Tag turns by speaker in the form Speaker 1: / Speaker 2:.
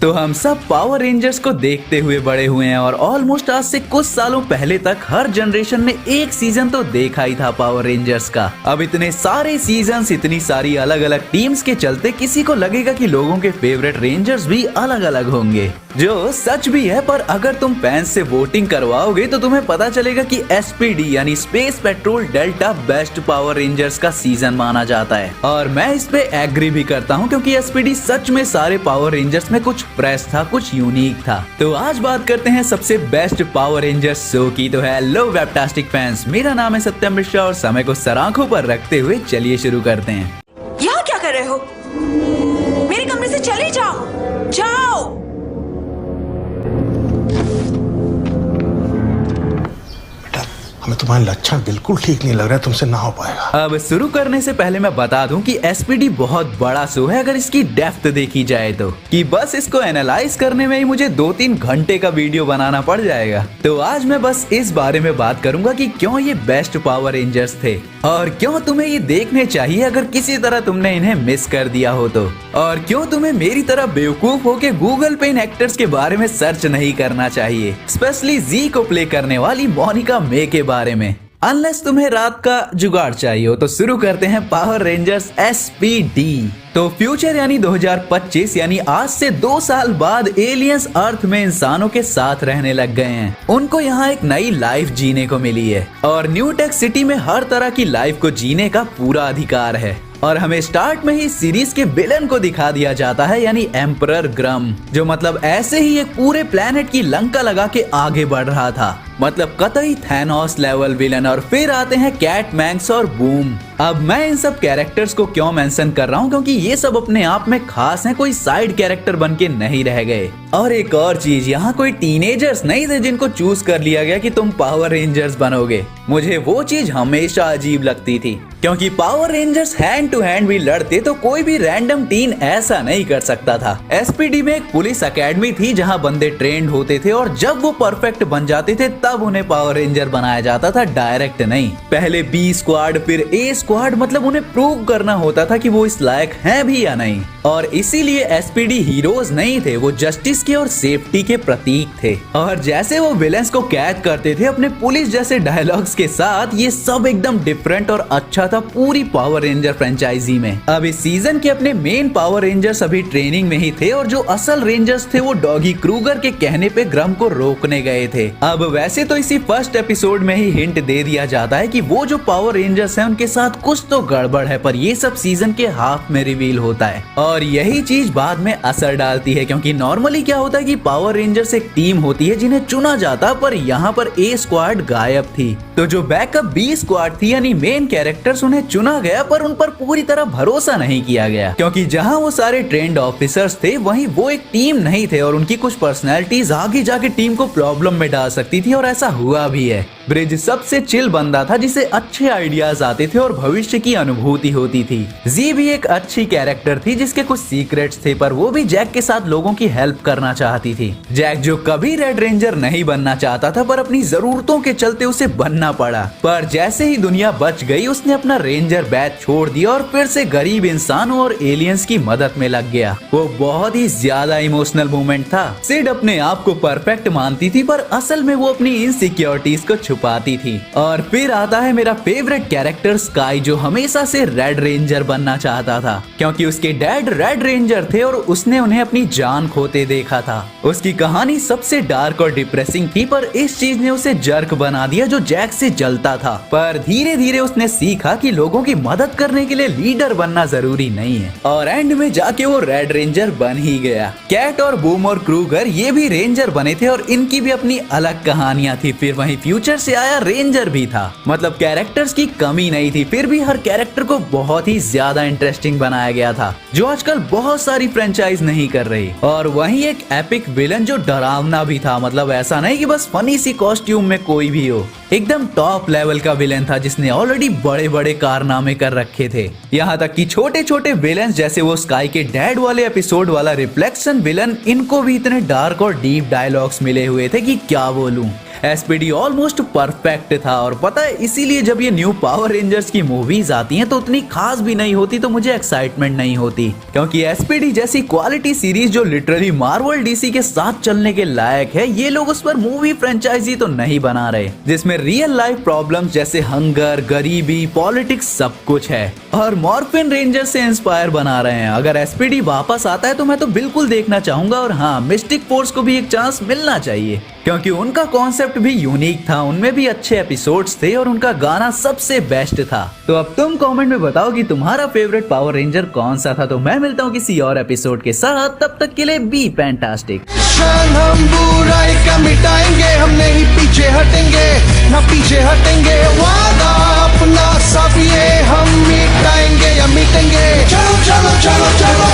Speaker 1: तो हम सब पावर रेंजर्स को देखते हुए बड़े हुए हैं और ऑलमोस्ट आज से कुछ सालों पहले तक हर जनरेशन ने एक सीजन तो देखा ही था पावर रेंजर्स का। अब इतने सारे सीजन्स, इतनी सारी अलग अलग टीम्स के चलते किसी को लगेगा कि लोगों के फेवरेट रेंजर्स भी अलग अलग होंगे, जो सच भी है। पर अगर तुम फैंस से वोटिंग करवाओगे तो तुम्हें पता चलेगा कि एसपीडी यानी space petrol delta best power rangers का सीजन माना जाता है। और मैं इस पे एग्री भी करता हूँ, क्योंकि एसपीडी सच में सारे पावर रेंजर्स में कुछ फ्रेश था, कुछ यूनिक था। तो आज बात करते हैं सबसे बेस्ट पावर रेंजर्स शो की। तो हेलो वेबटास्टिक फैंस, मेरा नाम है सत्यम मिश्रा और समय को सर आंखों पर रखते हुए चलिए शुरू करते हैं।
Speaker 2: यहाँ क्या कर रहे हो? मेरे कमरे से चले जाओ, जाओ।
Speaker 3: हमें तुम्हारे लक्षण बिल्कुल ठीक नहीं लग रहा है, तुमसे ना हो पाएगा।
Speaker 1: अब शुरू करने से पहले मैं बता दूं कि एसपीडी बहुत बड़ा शो है अगर इसकी डेप्थ देखी जाए तो, कि बस इसको एनालाइज करने में ही मुझे 2-3 घंटे का वीडियो बनाना पड़ जाएगा। तो आज मैं बस इस बारे में बात करूंगा कि क्यों ये बेस्ट पावर रेंजर्स थे और क्यों तुम्हें ये देखने चाहिए अगर किसी तरह तुमने इन्हें मिस कर दिया हो तो, और क्यों तुम्हें मेरी तरह बेवकूफ होके गूगल पे इन एक्टर्स के बारे में सर्च नहीं करना चाहिए, स्पेशली जी को प्ले करने वाली मोनिका मे के बारे में। अनलेस तुम्हें रात का जुगाड़ चाहिए हो तो शुरू करते हैं पावर रेंजर्स एसपीडी। तो फ्यूचर यानी 2025 यानी आज से 2 साल बाद एलियंस अर्थ में इंसानों के साथ रहने लग गए हैं। उनको यहाँ एक नई लाइफ जीने को मिली है और न्यू टेक सिटी में हर तरह की लाइफ को जीने का पूरा अधिकार है। और हमें स्टार्ट में ही सीरीज के विलन को दिखा दिया जाता है, यानी एम्परर ग्रम, जो मतलब ऐसे ही एक पूरे प्लेनेट की लंका लगा के आगे बढ़ रहा था, मतलब कतई थैनोस लेवल विलन। और फिर आते हैं कैट मैंक्स और बूम। अब मैं इन सब कैरेक्टर्स को क्यों मेंशन कर रहा हूँ, क्योंकि ये सब अपने आप में खास हैं, कोई साइड कैरेक्टर बन के नहीं रह गए। और एक और चीज, यहाँ कोई टीनेजर्स नहीं थे जिनको चूज कर लिया गया कि तुम पावर रेंजर्स बनोगे। मुझे वो चीज हमेशा अजीब लगती थी, क्योंकि Power Rangers hand to hand भी लड़ते तो कोई भी रैंडम टीन ऐसा नहीं कर सकता था। एसपीडी में एक पुलिस एकेडमी थी जहाँ बंदे ट्रेंड होते थे और जब वो परफेक्ट बन जाते थे तब उन्हें पावर रेंजर बनाया जाता था, डायरेक्ट नहीं। पहले बी स्क्वाड फिर ए स्क्वाड, मतलब उन्हें प्रूव करना होता था कि वो इस लायक हैं भी या नहीं। और इसीलिए एसपीडी हीरोज नहीं थे, वो जस्टिस के और सेफ्टी के प्रतीक थे। और जैसे वो विलेंस को कैद करते थे अपने पुलिस जैसे डायलॉग्स के साथ, ये सब एकदम डिफरेंट और अच्छा था पूरी पावर रेंजर फ्रेंचाइजी में। अब इस सीजन के अपने मेन पावर रेंजर्स अभी ट्रेनिंग में ही थे और जो असल रेंजर्स थे वो डॉगी क्रूगर के कहने पे ग्रम को रोकने गए थे। अब वैसे तो इसी फर्स्ट एपिसोड में ही हिंट दे दिया जाता है कि वो जो पावर रेंजर्स हैं उनके साथ कुछ तो गड़बड़ है, पर ये सब सीजन के हाफ में रिवील होता है और यही चीज बाद में असर डालती है। क्योंकि नॉर्मली क्या होता है कि पावर रेंजर्स एक टीम होती है जिन्हें चुना जाता, पर यहाँ पर ए स्क्वाड गायब थी। तो जो बैकअप बी स्क्वाड थी यानी मेन कैरेक्टर्स, उन्हें चुना गया पर उन पर पूरी तरह भरोसा नहीं किया गया, क्योंकि जहाँ वो सारे ट्रेंड ऑफिसर्स थे वहीं वो एक टीम नहीं थे और उनकी कुछ पर्सनैलिटीज आगे जाके टीम को प्रॉब्लम में डाल सकती थी और ऐसा हुआ भी है। ब्रिज सबसे चिल बंदा था जिसे अच्छे आइडियाज आते थे और भविष्य की अनुभूति होती थी। जी भी एक अच्छी कैरेक्टर थी जिसके कुछ सीक्रेट्स थे, पर वो भी जैक के साथ लोगों की हेल्प करना चाहती थी। जैक जो कभी रेड रेंजर नहीं बनना चाहता था, पर अपनी जरूरतों के चलते उसे बनना पड़ा। पर जैसे ही दुनिया बच गई उसने अपना रेंजर बैच छोड़ दिया और फिर से गरीब इंसानों और एलियंस की मदद में लग गया। वो बहुत ही ज्यादा इमोशनल मोमेंट था। सिड अपने आप को परफेक्ट मानती थी, पर असल में वो अपनी इनसिक्योरिटीज को छुपाती थी। और फिर आता है मेरा फेवरेट कैरेक्टर स्काई, जो हमेशा से रेड रेंजर बनना चाहता था, क्योंकि उसके डैड रेड रेंजर थे और उसने उन्हें अपनी जान खोते देखा था। उसकी कहानी सबसे डार्क और डिप्रेसिंग थी, पर इस चीज ने उसे जर्क बना दिया जो जैक से जलता था। पर धीरे धीरे उसने सीखा कि लोगों की मदद करने के लिए लीडर बनना जरूरी नहीं है और एंड में जाके वो रेड रेंजर बन ही गया। कैट और बूम और क्रूगर ये भी रेंजर बने थे और इनकी भी अपनी अलग कहानियां थी। फिर वहीं फ्यूचर से आया रेंजर भी था, मतलब कैरेक्टर्स की कमी नहीं थी, फिर भी हर कैरेक्टर को बहुत ही ज्यादा इंटरेस्टिंग बनाया गया था, जो आजकल बहुत सारी फ्रेंचाइज नहीं कर रही। और वहीं एक एपिक विलन जो डरावना भी था, मतलब ऐसा नहीं कि बस फनी सी कॉस्ट्यूम में कोई भी हो। एकदम टॉप लेवल का विलेन था जिसने ऑलरेडी बड़े बड़े कारनामे कर रखे थे। यहाँ तक कि छोटे छोटे विलेन जैसे वो स्काई के डैड वाले एपिसोड वाला रिफ्लेक्शन विलन, इनको भी इतने डार्क और डीप डायलॉग्स मिले हुए थे कि क्या बोलूं। एसपीडी ऑलमोस्ट परफेक्ट था और पता है इसीलिए जब ये न्यू पावर रेंजर्स की मूवीज आती हैं तो उतनी खास भी नहीं होती, तो मुझे एक्साइटमेंट नहीं होती, क्योंकि एसपीडी जैसी क्वालिटी सीरीज जो लिटरली मार्वल डीसी के साथ चलने के लायक है, ये लोग उस पर मूवी फ्रेंचाइजी तो नहीं बना रहे जिसमें रियल लाइफ प्रॉब्लम्स जैसे हंगर, गरीबी, पॉलिटिक्स सब कुछ है, और मॉर्फिन रेंजर से इंस्पायर बना रहे हैं। अगर एसपीडी वापस आता है तो मैं तो बिल्कुल देखना चाहूंगा, और हाँ, मिस्टिक फोर्स को भी एक चांस मिलना चाहिए क्योंकि उनका कॉन्सेप्ट भी यूनिक था, उनमें भी अच्छे एपिसोड्स थे और उनका गाना सबसे बेस्ट था। तो अब तुम कमेंट में बताओ कि तुम्हारा फेवरेट पावर रेंजर कौन सा था। तो मैं मिलता हूँ किसी और एपिसोड के साथ, तब तक के लिए बी फैंटास्टिक।
Speaker 4: हम बुराई का मिटाएंगे, हम नहीं पीछे हटेंगे, ना पीछे हटेंगे, वादा अपना सब ये हम मिटाएंगे या मिटेंगे। चलो चलो चलो चलो।